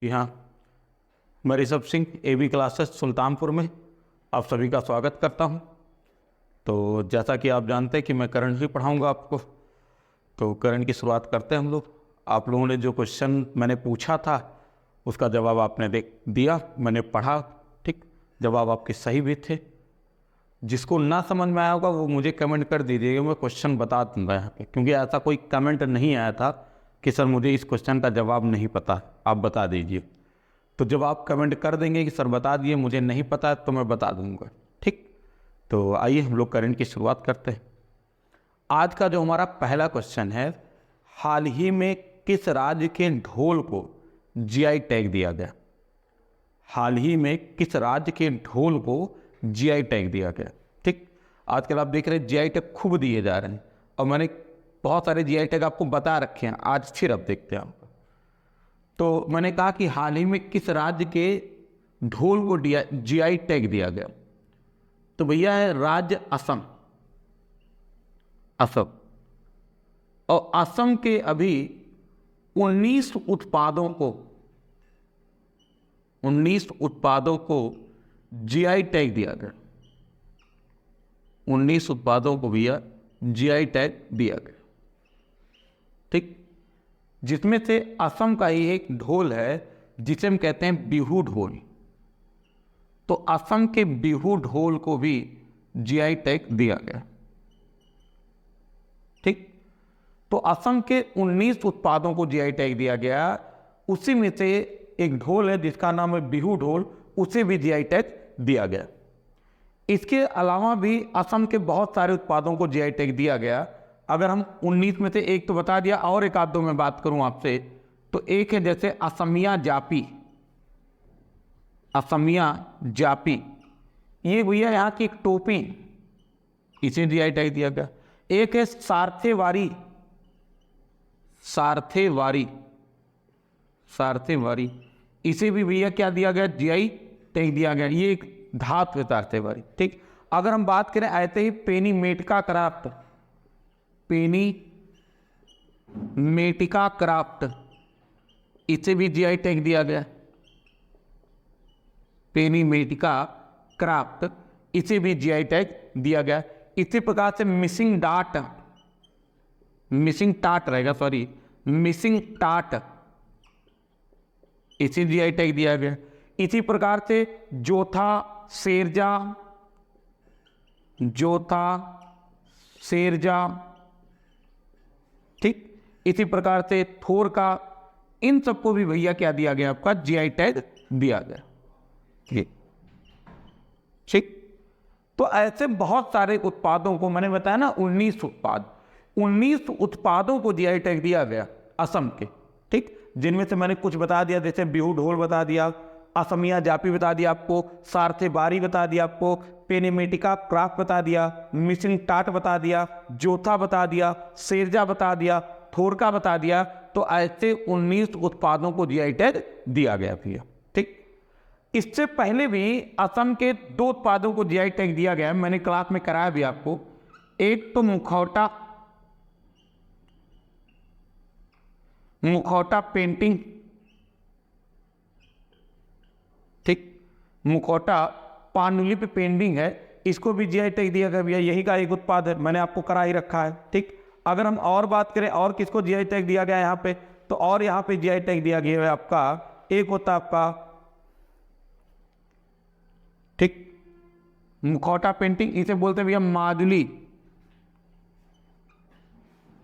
यहाँ मैं Rishabh Singh AB classes Sultanpur में आप सभी का स्वागत करता हूँ। तो जैसा कि आप जानते हैं कि मैं करंट ही पढ़ाऊँगा आपको, तो करंट की शुरुआत करते हैं हम लोग। आप लोगों ने जो क्वेश्चन मैंने पूछा था उसका जवाब आपने दिया, मैंने पढ़ा, ठीक। जवाब आपके सही भी थे। जिसको ना समझ में आया होगा वो मुझे कमेंट कर दीजिएगा, मैं क्वेश्चन बता दूँगा यहाँ पे, क्योंकि ऐसा कोई कमेंट नहीं आया था कि सर मुझे इस क्वेश्चन का जवाब नहीं पता, आप बता दीजिए। तो जब आप कमेंट कर देंगे कि सर बता दिए, मुझे नहीं पता, तो मैं बता दूंगा, ठीक। तो आइए हम लोग करंट की शुरुआत करते हैं। आज का जो हमारा पहला क्वेश्चन है, हाल ही में किस राज्य के ढोल को जीआई टैग दिया गया? हाल ही में किस राज्य के ढोल को जीआई टैग दिया गया, ठीक। आजकल आप देख रहे हैं जीआई टैग खूब दिए जा रहे हैं, और मैंने बहुत सारे जीआई टैग आपको बता रखे हैं, आज फिर अब देखते हैं। तो मैंने कहा कि हाल ही में किस राज्य के ढोल को जीआई टैग दिया गया, तो भैया है राज्य असम। असम, और असम के अभी 19 उत्पादों को जीआई टैग दिया गया। 19 उत्पादों को भैया जीआई टैग दिया गया, ठीक। जिसमें से असम का ही एक ढोल है जिसे हम कहते हैं बिहू ढोल। तो असम के बिहू ढोल को भी जीआई टैग दिया गया, ठीक। तो असम के 19 उत्पादों को जीआई टैग दिया गया, उसी में से एक ढोल है जिसका नाम है बिहू ढोल, उसे भी जीआई टैग दिया गया। इसके अलावा भी असम के बहुत सारे उत्पादों को जीआई टैग दिया गया। अगर हम 19 में से एक तो बता दिया, और एक आध दो में बात करूं आपसे, तो एक है जैसे असमिया जापी। असमिया जापी ये भैया यहाँ की एक टोपी, इसे जीआई टैग दिया गया। एक है सार्थेवारी। सार्थेवारी, सार्थेवारी, इसे भी भैया क्या दिया गया? जीआई टैग दिया गया। ये एक धातु है सार्थेवारी, ठीक। अगर हम बात करें ऐसे ही पेनीमेटिका क्राफ्ट, पेनीमेटिका क्राफ्ट, इसे भी जीआई टैग दिया गया। पेनीमेटिका क्राफ्ट, इसे भी जीआई टैग दिया गया। इसी प्रकार से मिसिंग टाट इसे जीआई टैग दिया गया। इसी प्रकार से जोथा शेरजा, ठीक। इसी प्रकार से थोर का, इन सबको भी भैया क्या दिया गया? आपका जीआई टैग दिया गया, ठीक। तो ऐसे बहुत सारे उत्पादों को, मैंने बताया ना 19 उत्पादों को जीआई टैग दिया गया असम के, ठीक। जिनमें से मैंने कुछ बता दिया, जैसे बिहू ढोल बता दिया, असमिया जापी बता दिया आपको, सार्थेवारी बता दिया आपको, पेनीमेटिका क्राफ्ट बता दिया, मिसिंग टाट बता दिया, जोथा बता दिया, शेरजा बता दिया, थोरका बता दिया। तो ऐसे 19 उत्पादों को जीआई टैग दिया गया भैया, ठीक। इससे पहले भी असम के 2 उत्पादों को जीआई टैग दिया गया, मैंने क्लास में कराया भी आपको। एक तो मुखौटा पेंटिंग, ठीक। मुखौटा पांडुलिपि पेंटिंग है, इसको भी जीआई टैग दिया गया भैया। यही का एक उत्पाद है, मैंने आपको करा ही रखा है, ठीक। अगर हम और बात करें और किसको जीआई टैग दिया गया है यहाँ पे, तो और यहाँ पे जीआई टैग दिया गया है आपका, एक होता आपका, ठीक, मुखौटा पेंटिंग, इसे बोलते हैं भैया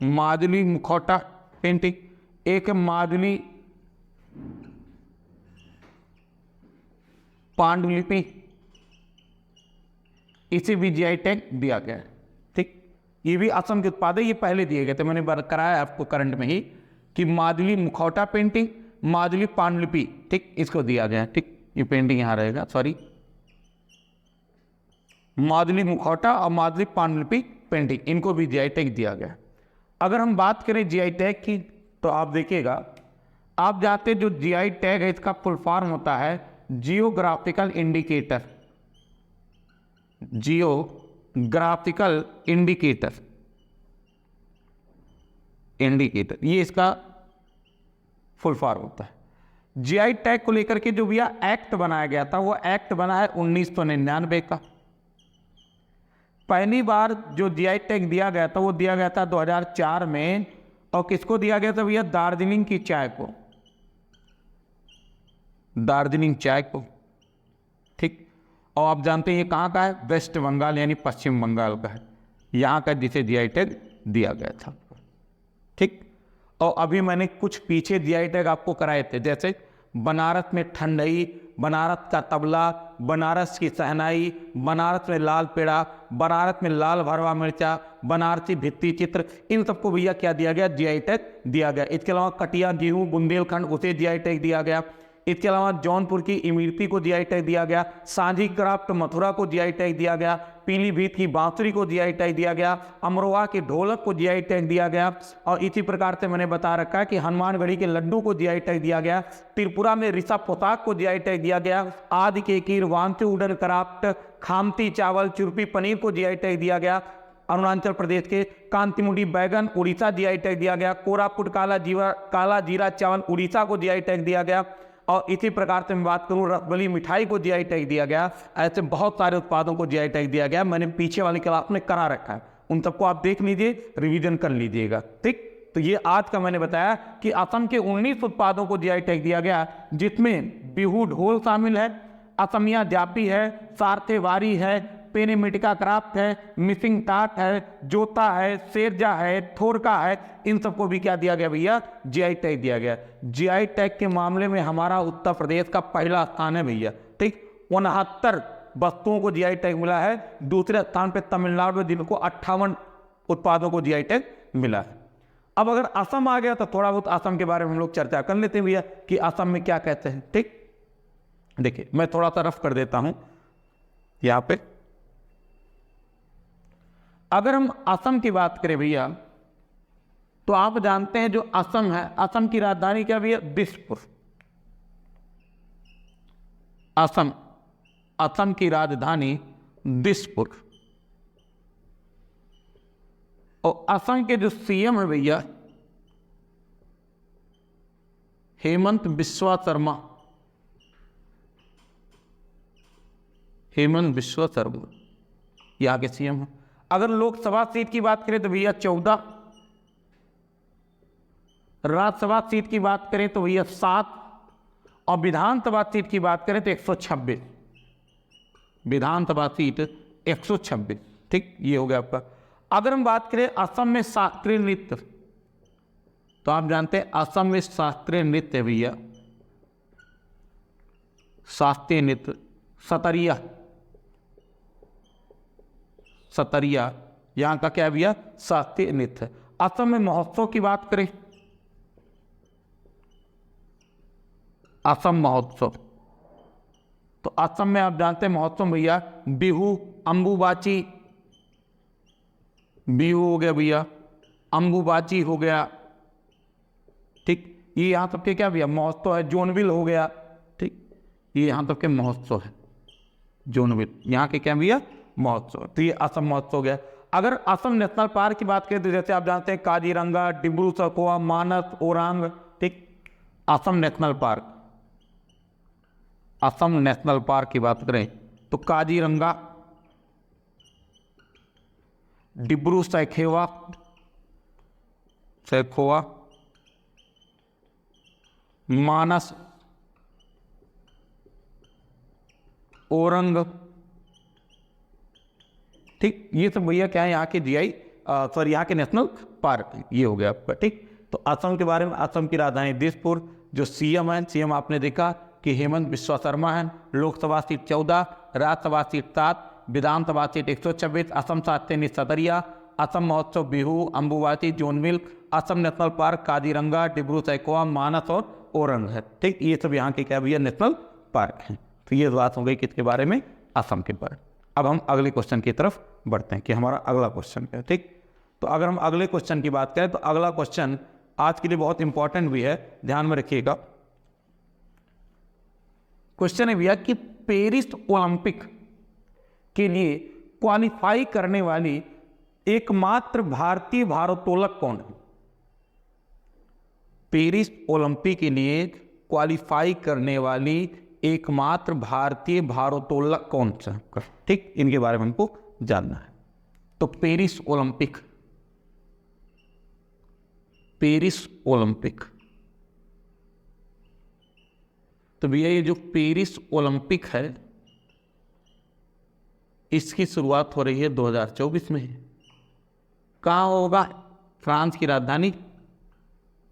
मादुली मुखौटा पेंटिंग। एक मादुली पांडुलिपि, इसे भी जीआई टैग दिया गया है, ठीक। ये भी असम के उत्पाद है, ये पहले दिए गए थे, मैंने कराया आपको करंट में ही कि मादुली मुखौटा पेंटिंग, मादुली पांडुलिपि, ठीक, इसको दिया गया है, ठीक। ये पेंटिंग यहां रहेगा, सॉरी, मादुली मुखौटा और मादुली पांडुलिपि पेंटिंग, इनको भी जीआई टैग दिया गया। अगर हम बात करें जीआई टैग की, तो आप देखिएगा, आप जानते जो जीआई टैग है इसका फुल फॉर्म होता है जियोग्राफिकल इंडिकेटर। जियोग्राफिकल इंडिकेटर, ये इसका फुल फॉर्म होता है। जीआई टैग को लेकर के जो भैया एक्ट बनाया गया था, वो एक्ट बना है 1999 का। पहली बार जो जीआई टैग दिया गया था वो दिया गया था 2004 में, और किसको दिया गया था भैया? दार्जिलिंग की चाय को, दार्जिलिंग चाय को, ठीक। और आप जानते हैं ये कहाँ का है? वेस्ट बंगाल यानी पश्चिम बंगाल का है, यहाँ का जिसे जीआई टैग दिया गया था, ठीक। और अभी मैंने कुछ पीछे जीआई टैग आपको कराए थे, जैसे बनारस में ठंडई, बनारस का तबला, बनारस की शहनाई, बनारस में लाल पेड़ा, बनारस में लाल भरवा मिर्चा, बनारसी भित्ति चित्र, इन सबको भैया क्या दिया गया? जीआई टैग दिया गया। इसके अलावा कटिया गेहूं बुंदेलखंड, उसे जीआई टैग दिया गया। इसके अलावा जौनपुर की इमरती को जीआई टैग दिया गया, सांझी क्राफ्ट मथुरा को जीआई टैग दिया गया, पीलीभीत की बांसुरी को जीआई टैग दिया गया, अमरोहा के ढोलक को जीआई टैग दिया गया, और इसी प्रकार से मैंने बता रखा है कि हनुमानगढ़ी के लड्डू को जीआई टैग दिया गया, त्रिपुरा में ऋषभ पोशाक को जीआई टैग दिया गया, आदि के कीर वांसी वुडन क्राफ्ट, खामती चावल चुरपी पनीर को जीआई टैग दिया गया, अरुणाचल प्रदेश के कांतिमुडी बैगन उड़ीसा जीआई टैग दिया गया, कोरापुट काला जीरा चावल उड़ीसा को जीआई टैग दिया गया, और इसी प्रकार से मैं बात करूं रसबली मिठाई को जीआई टैग दिया गया। ऐसे बहुत सारे उत्पादों को जीआई टैग दिया गया, मैंने पीछे वाली क्लास में करा रखा है, उन सबको आप देख लीजिए, रिवीजन कर लीजिएगा, ठीक। तो ये आज का मैंने बताया कि असम के 19 उत्पादों को जीआई टैग दिया गया, जिसमें बिहू ढोल शामिल है, असमिया जापी है, सार्थेवारी है, पेनेमिटिका क्राफ्ट है, मिसिंग टाट है, जोता है, शेरजा है, थोरका है, इन सबको भी क्या दिया गया भैया? जीआई टैग दिया गया। जीआई टैग के मामले में हमारा उत्तर प्रदेश का पहला स्थान है भैया, ठीक। 69 वस्तुओं को जीआई टैग मिला है। दूसरे स्थान पे तमिलनाडु में, जिनको 58 उत्पादों को जीआई टैग मिला है। अब अगर असम आ गया तो थोड़ा बहुत असम के बारे में हम लोग चर्चा कर लेते हैं भैया कि असम में क्या कहते हैं, ठीक। देखिए मैं थोड़ा सा रफ कर देता हूं यहां पे। अगर हम असम की बात करें भैया, तो आप जानते हैं जो असम है, असम की राजधानी क्या भैया? दिसपुर। असम की राजधानी दिसपुर। और असम के जो सीएम है भैया, हेमंत बिस्वा शर्मा, हेमंत बिस्वा शर्मा यहाँ के सीएम है। अगर लोकसभा सीट की बात करें तो भैया 14, राज्यसभा सीट की बात करें तो भैया 7, और विधानसभा सीट की बात करें तो 126, विधानसभा सीट 126, ठीक। ये हो गया आपका। अगर हम बात करें असम में शास्त्रीय नृत्य, तो आप जानते हैं असम में शास्त्रीय नृत्य भैया, शास्त्रीय नृत्य सतरिया, सतरिया यहाँ का क्या भैया? शास्त्रीय नृत्य। असम में महोत्सव की बात करें, असम महोत्सव, तो असम में आप जानते हैं महोत्सव भैया बिहू, अम्बुबाची, बिहू हो गया भैया, अम्बुबाची हो गया, ठीक। ये यहाँ सबके क्या भैया महोत्सव है। जोनबिल हो गया, ठीक। ये यहाँ सबके महोत्सव है, जोनबिल यहाँ के क्या भैया? महोत्सव। तो ये असम महोत्सव हो गया। अगर असम नेशनल पार्क की बात करें तो जैसे आप जानते हैं काजीरंगा, डिब्रू सखोवा, मानस, ओरांग, ठीक। Assam national park, Assam national park की बात करें तो काजीरंगा, डिब्रू सैखोवा, मानस, ओरंग, ठीक। ये सब भैया क्या है? यहाँ के जीआई सॉरी यहाँ के नेशनल पार्क, ये हो गया आपका, ठीक। तो असम के बारे में, असम की राजधानी दिसपुर, जो सीएम है, सीएम आपने देखा कि हेमंत बिस्वा शर्मा है, लोकसभा सीट 14, राज्यसभा सीट 7, विधानसभा सीट 126, असम शास्त्रीय नृत्य सतरिया, असम महोत्सव बिहू, अम्बुबाची, जोनबिल, असम नेशनल पार्क काजीरंगा, डिब्रू सैखोवा, मानस और ओरंग है, ठीक। ये सब यहाँ के क्या भैया? नेशनल पार्क हैं। तो ये बात हो गई किसके बारे में? असम के बारे में। अब हम अगले क्वेश्चन की तरफ बढ़ते हैं कि हमारा अगला क्वेश्चन क्या है, ठीक। तो अगर हम अगले क्वेश्चन की बात करें तो अगला क्वेश्चन आज के लिए बहुत इंपॉर्टेंट भी है, ध्यान में रखिएगा। क्वेश्चन है भैया कि पेरिस ओलंपिक के लिए क्वालिफाई करने वाली एकमात्र भारतीय भारोत्तोलक कौन है? पेरिस ओलंपिक के लिए क्वालिफाई करने वाली एकमात्र भारतीय भारोत्तोलक कौन सा है? ठीक, इनके बारे में हमको जानना है। तो पेरिस ओलंपिक, पेरिस ओलंपिक, तो भैया ये जो पेरिस ओलंपिक है इसकी शुरुआत हो रही है 2024 में। कहाँ होगा? फ्रांस की राजधानी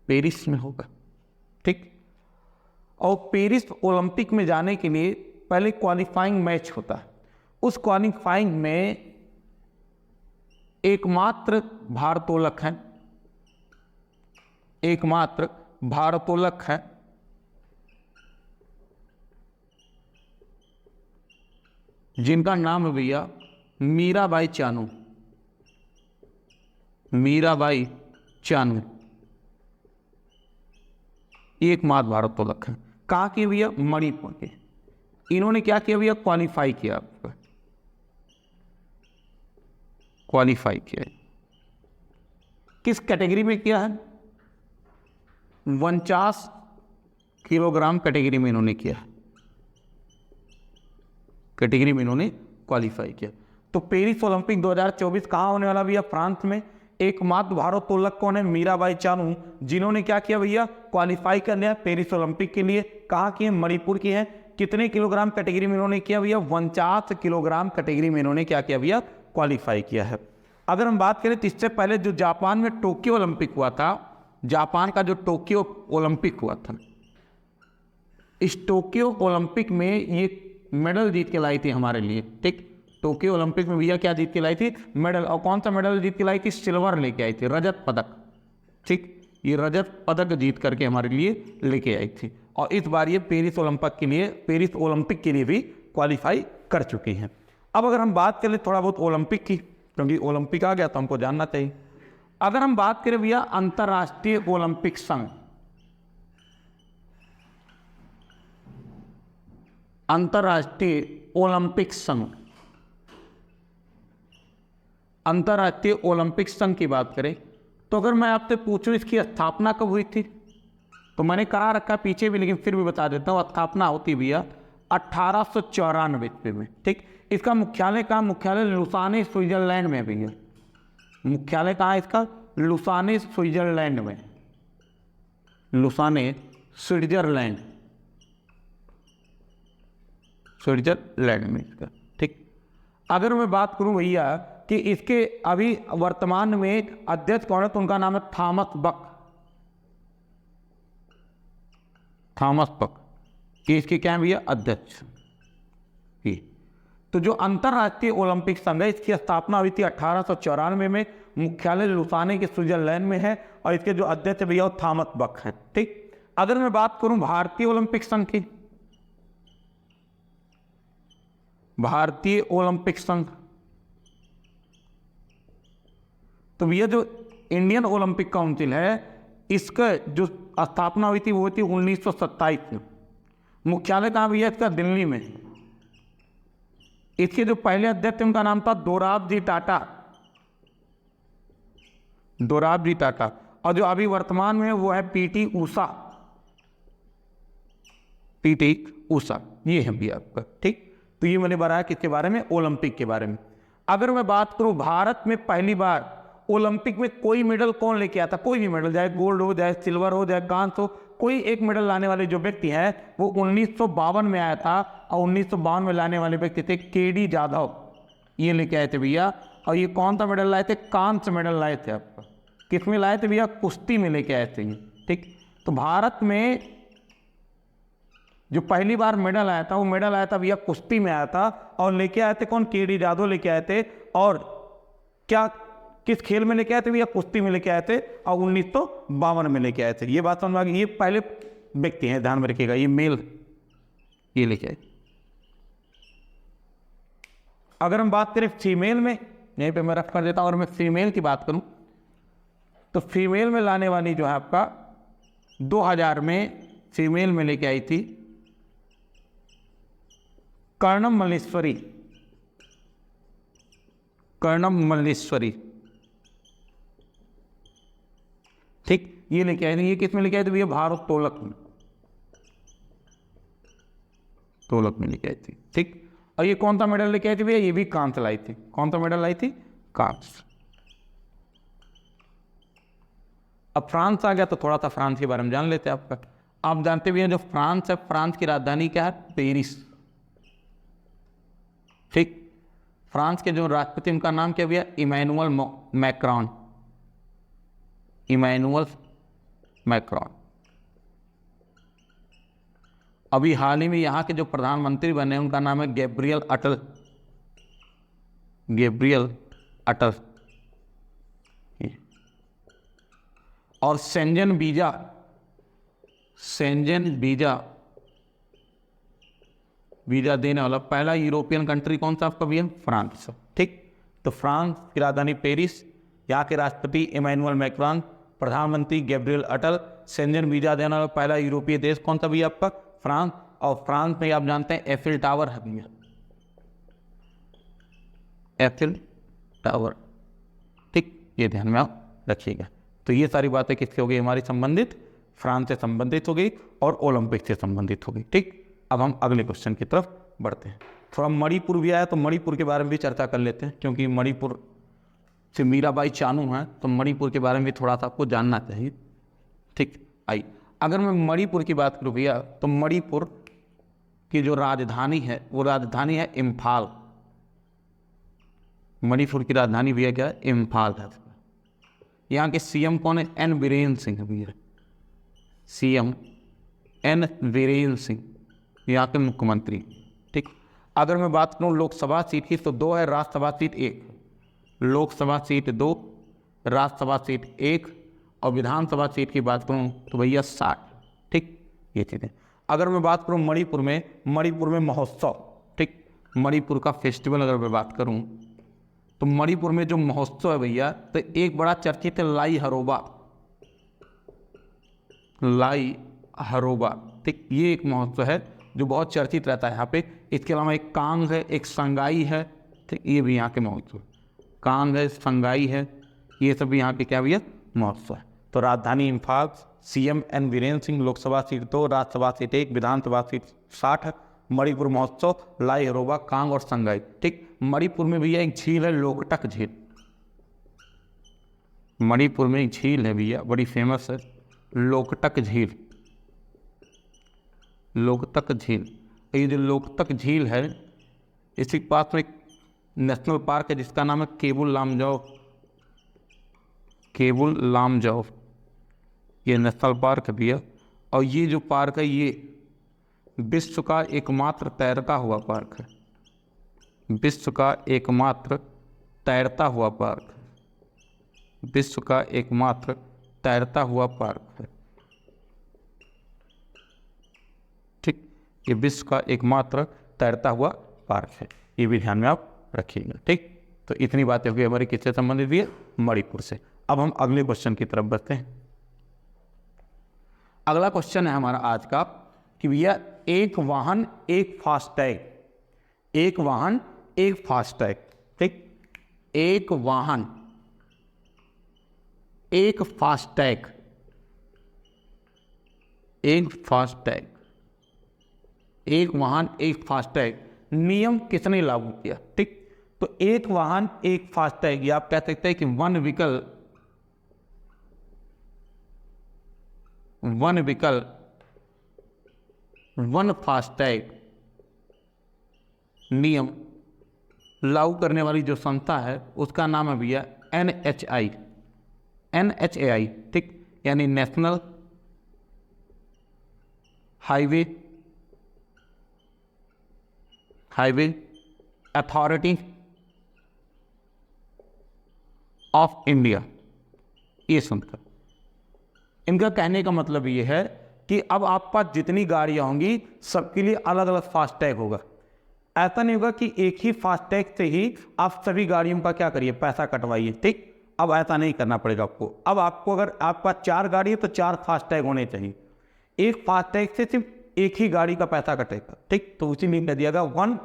पेरिस में होगा। ठीक, और पेरिस ओलंपिक में जाने के लिए पहले क्वालिफाइंग मैच होता है। उस क्वालिफाइंग में एकमात्र भारोत्तोलक हैं, एकमात्र भारोत्तोलक है जिनका नाम है भैया मीराबाई चानू, मीराबाई चानू एकमात्र भारोत्तोलक है। कहाँ के भैया? मणिपुर के। इन्होंने क्या किया भैया? क्वालिफाई किया, क्वालिफाई किया। किस कैटेगरी में किया है? 49 किलोग्राम कैटेगरी में इन्होंने किया, कैटेगरी में इन्होंने क्वालिफाई किया। तो पेरिस ओलंपिक 2024 कहाँ होने वाला भैया? फ्रांस में। एकमात्र भारोत्तोलक कौन है? मीराबाई चानू, जिन्होंने क्या किया भैया? क्वालिफाई कर लिया पेरिस ओलंपिक के लिए। कहाँ की है? मणिपुर की है। कितने किलोग्राम कैटेगरी में इन्होंने किया भैया? 49 किलोग्राम कैटेगरी में इन्होंने क्या किया भैया? क्वालिफाई किया है। अगर हम बात करें तो इससे पहले जो जापान में टोक्यो ओलंपिक हुआ था, जापान का जो टोक्यो ओलंपिक हुआ था, इस टोक्यो ओलंपिक में ये मेडल जीत के लाई थी हमारे लिए। ठीक, टोक्यो ओलंपिक में भैया क्या जीत के लाई थी? मेडल। और कौन सा मेडल जीत के लाई थी? सिल्वर लेके आई थी, रजत पदक। ठीक, ये रजत पदक जीत करके हमारे लिए लेके आई थी। और इस बार ये पेरिस ओलंपिक के लिए, पेरिस ओलंपिक के लिए भी क्वालिफाई कर चुकी हैं। अब अगर हम बात करें थोड़ा बहुत ओलंपिक की, क्योंकि ओलंपिक आ गया तो हमको जानना चाहिए। अगर हम बात करें भैया अंतर्राष्ट्रीय ओलंपिक संघ, अंतर्राष्ट्रीय ओलंपिक संघ, अंतर्राष्ट्रीय ओलंपिक संघ की बात करें तो अगर मैं आपसे पूछूं इसकी स्थापना कब हुई थी, तो मैंने करा रखा पीछे भी, लेकिन फिर भी बता देता हूं। स्थापना होती भैया 1894 में। ठीक, इसका मुख्यालय कहाँ? मुख्यालय लुसाने स्विट्जरलैंड में भैया। मुख्यालय कहाँ है इसका? लुसाने स्विट्जरलैंड में, लुसाने स्विट्जरलैंड, स्विट्जरलैंड में इसका। ठीक, अगर मैं बात करूं भैया कि इसके अभी वर्तमान में अध्यक्ष कौन है, तो उनका नाम है थॉमस बक, थॉमस बक, कि इसके क्या है भैया? अध्यक्ष। तो जो अंतर्राष्ट्रीय ओलंपिक संघ है इसकी स्थापना हुई थी 1894 में। मुख्यालय लुसाने के स्विट्जरलैंड में है और इसके जो अध्यक्ष भैया वो थॉमस बक हैं। ठीक, अगर मैं बात करूं भारतीय ओलंपिक संघ की, भारतीय ओलंपिक संघ, तो भैया जो इंडियन ओलंपिक काउंसिल है इसका जो स्थापना हुई थी वो थी 1927 में। मुख्यालय कहाँ भैया इसका? दिल्ली में। इसके जो पहले अध्यक्ष उनका नाम था दोराबजी टाटा, दोराबजी टाटा। और जो अभी वर्तमान में वो है पीटी ऊषा, पीटी ऊषा, ये है भैया आपका। ठीक, तो ये मैंने बताया किसके बारे में? ओलंपिक के बारे में। अगर मैं बात करूं भारत में पहली बार ओलंपिक में कोई मेडल कौन लेके आता? कोई भी मेडल, चाहे गोल्ड हो, चाहे सिल्वर हो, चाहे कांस्य हो, कोई एक मेडल लाने वाले जो व्यक्ति हैं वो 1952 में आया था। और 1952 में लाने वाले व्यक्ति थे केडी जाधव, ये लेके आए थे भैया। और ये कौन सा मेडल लाए थे? कांस्य मेडल लाए थे। आपका किस में लाए थे भैया? कुश्ती में लेके आए थे ये। ठीक, तो भारत में जो पहली बार मेडल आया था वो मेडल आया था भैया कुश्ती में आया था। और लेके आए थे कौन? केडी जाधव लेके आए थे। और क्या किस खेल में लेके आए थे भैया? कुश्ती में लेके आए थे और 1952 में लेके आए थे। ये बात समझ में आ गई। ये पहले व्यक्ति हैं, ध्यान में रखिएगा, ये मेल ये लेके आए। अगर हम बात करें फीमेल में, यहीं पे मैं रख कर देता हूं, और मैं फीमेल की बात करूं तो फीमेल में लाने वाली जो है आपका 2000 में फीमेल में लेके आई थी कर्णम मल्लेश्वरी, कर्णम मल्लेश्वरी। ठीक, ये लेके आए थे। ये किस में लेके आए थे भैया? भारोत्तोलक में, तोलक में लेके आई थी। ठीक, और ये कौन सा मेडल लेके आई थी भैया? ये भी कांस्य लाई थी। कौन सा मेडल लाई थी? कांस्य। अब फ्रांस आ गया तो थोड़ा सा फ्रांस के बारे में जान लेते हैं। आपका आप जानते भी हैं जो फ्रांस है, फ्रांस की राजधानी क्या है? पेरिस। ठीक, फ्रांस के जो राष्ट्रपति उनका नाम क्या भैया? Emmanuel Macron. Emmanuel Macron. अभी हाल ही में यहाँ के जो प्रधानमंत्री बने उनका नाम है गैब्रियल अटल। गैब्रियल अटल। और शेंजन वीजा, शेंजन वीजा देने वाला पहला यूरोपियन कंट्री कौन सा आपका भैया? फ्रांस। ठीक, तो फ्रांस की राजधानी पेरिस, यहाँ के राष्ट्रपति इमैनुअल मैक्रॉन, प्रधानमंत्री गैब्रियल अटल, शेंजन वीजा देने वाला पहला यूरोपीय देश कौन सा भैया आपका? फ्रांस। और फ्रांस में आप जानते हैं एफिल टावर है भैया, एफिल टावर। ठीक, ये ध्यान में आप रखिएगा। तो ये सारी बातें किससे हो गई हमारी संबंधित? फ्रांस से संबंधित हो गई और ओलंपिक से संबंधित हो गई। ठीक, अब हम अगले क्वेश्चन की तरफ बढ़ते हैं। थोड़ा मणिपुर भी आया तो मणिपुर के बारे में भी चर्चा कर लेते हैं, क्योंकि मणिपुर से मीराबाई चानू है तो मणिपुर के बारे में भी थोड़ा सा आपको जानना चाहिए। ठीक, आई अगर मैं मणिपुर की बात करूँ भैया तो मणिपुर की जो राजधानी है वो राजधानी है इम्फाल। मणिपुर की राजधानी भैया क्या है? इम्फाल है। यहाँ के सीएम कौन है? एन बीरेन सिंह भैया। सीएम एन बीरेन सिंह यहाँ के मुख्यमंत्री। ठीक, अगर मैं बात करूँ लोकसभा सीट की तो 2 है, Rajya Sabha seat 1। Lok Sabha seat 2, Rajya Sabha seat 1 और विधानसभा सीट की बात करूँ तो भैया 60। ठीक, ये चीज़ें। अगर मैं बात करूँ मणिपुर में महोत्सव। ठीक, मणिपुर का फेस्टिवल अगर मैं बात करूँ तो मणिपुर में जो महोत्सव है भैया तो एक बड़ा चर्चित है लाई हरोबा। लाई हरोबा। ठीक, ये एक महोत्सव है जो बहुत चर्चित रहता है यहाँ पे। इसके अलावा एक कांग है, एक संगाई है। ठीक, ये भी यहाँ के महोत्सव। कांग है, संगाई है, ये सब भी यहाँ के क्या भैया? महोत्सव है। तो राजधानी Imphal, CM N Birendra Singh, Lok Sabha seat 2, Rajya Sabha seat 1, Vidhan Sabha seat 60 है। मणिपुर महोत्सव, लाई हरोबा, कांग और संगाई। ठीक, मणिपुर में भैया एक झील है लोकटक झील। मणिपुर में एक झील है भैया बड़ी फेमस है, लोकटक झील। लोकटक झील, ये जो लोकटक झील है इसी के पास में एक नेशनल पार्क है जिसका नाम है केबुल लामजाओ। केबुल लामजाओ ये नेशनल पार्क है भैया। और ये जो पार्क है ये विश्व का एकमात्र तैरता हुआ पार्क है। विश्व का एकमात्र तैरता हुआ पार्क। विश्व का एकमात्र तैरता हुआ पार्क है। ठीक, ये विश्व का एकमात्र तैरता हुआ पार्क है, ये भी ध्यान में आप रखिएगा। ठीक, तो इतनी बातें हो गई हमारी किससे संबंधित भी है? मणिपुर से। अब हम अगले क्वेश्चन की तरफ बढ़ते हैं। अगला क्वेश्चन है हमारा आज का कि भैया एक वाहन एक फास्टैग। एक वाहन एक फास्टैग। ठीक, एक वाहन एक फास्टैग। एक फास्टैग। एक वाहन एक फास्टैग नियम किसने लागू किया? ठीक, तो एक वाहन एक फास्टैग, या आप कह सकते हैं कि वन व्हीकल वन फास्टैग नियम लागू करने वाली जो संस्था है उसका नाम है भैया NHAI। NHAI। ठीक, यानी national highway authority of India, ये संस्था। इनका कहने का मतलब ये है कि अब आप पास जितनी गाड़ियां होंगी सबके लिए अलग अलग फास्टैग होगा। ऐसा नहीं होगा कि एक ही फास्टैग से ही आप सभी गाड़ियों का क्या करिए, पैसा कटवाइए। ठीक, अब ऐसा नहीं करना पड़ेगा आपको। अब आपको अगर आपके पास 4 गाड़ी है तो 4 फास्टैग होने चाहिए। एक फास्टैग से सिर्फ एक ही गाड़ी का पैसा कटेगा। ठीक, तो उसी में कह दिया गया वन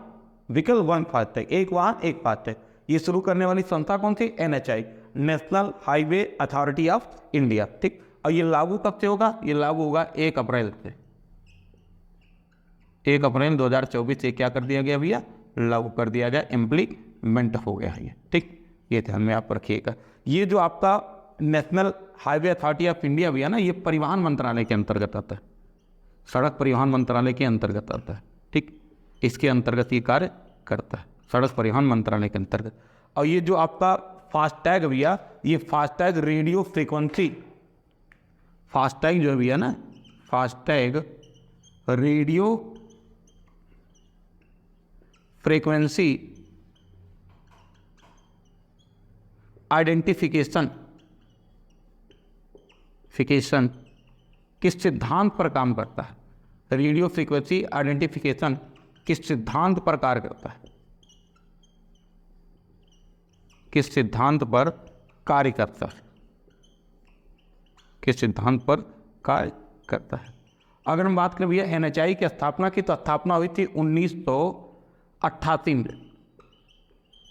व्हीकल वन फास्टैग, एक वाहन एक फास्टैग। ये शुरू करने वाली संस्था कौन सी? NHAI, national highway authority of India. ठीक, और ये लागू कब से होगा? ये लागू होगा 1 अप्रैल से। 1 अप्रैल 2024 से क्या कर दिया गया भैया, लागू कर दिया गया, इम्प्लीमेंट हो गया है ये, ठीक। ये ध्यान में आप रखिएगा। ये जो आपका national highway authority of India भी है ना, ये परिवहन मंत्रालय के अंतर्गत आता है, सड़क परिवहन मंत्रालय के अंतर्गत आता है, ठीक। इसके अंतर्गत ये कार्य करता है, सड़क परिवहन मंत्रालय के अंतर्गत। और ये जो आपका फास्टैग भैया, ये फास्टैग रेडियो फ्रीक्वेंसी, फास्टैग जो है भैया ना, फास्टैग रेडियो फ्रीक्वेंसी आइडेंटिफिकेशन किस सिद्धांत पर काम करता है? रेडियो फ्रीक्वेंसी आइडेंटिफिकेशन किस सिद्धांत पर कार्य करता है? किस सिद्धांत पर कार्य करता है? किस सिद्धांत पर कार्य करता है? अगर हम बात करें भैया NHI की स्थापना की, तो स्थापना हुई थी 1988 में,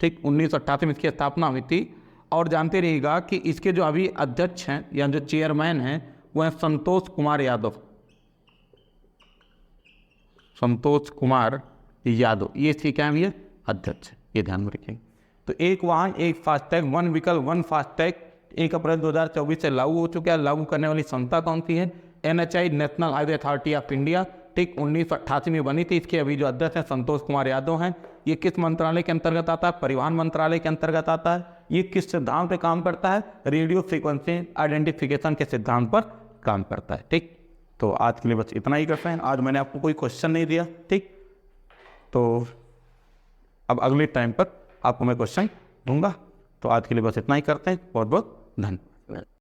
ठीक। 1988 में इसकी स्थापना हुई थी। और जानते रहिएगा कि इसके जो अभी अध्यक्ष हैं या जो चेयरमैन हैं वो हैं संतोष कुमार यादव, संतोष कुमार यादव, ये इसके क्या है भैया, अध्यक्ष, ये ध्यान में रखिएगा। तो एक वाहन एक FASTag, one vehicle one FASTag 1 अप्रैल 2024 से लागू हो चुका है। लागू करने वाली संस्था कौन सी है? NHI, national highway authority of India, ठीक। 1988 में बनी थी। इसके अभी जो अध्यक्ष हैं संतोष कुमार यादव हैं। ये किस मंत्रालय के अंतर्गत आता है? परिवहन मंत्रालय के अंतर्गत आता है। ये किस सिद्धांत पे काम करता है? रेडियो फ्रीक्वेंसी आइडेंटिफिकेशन के सिद्धांत पर काम करता है, ठीक। तो आज के लिए बस इतना ही करते हैं। आज मैंने आपको कोई क्वेश्चन नहीं दिया, ठीक। तो अब अगले टाइम पर आपको मैं क्वेश्चन दूंगा। तो आज के लिए बस इतना ही करते हैं। बहुत बहुत धन्यवाद।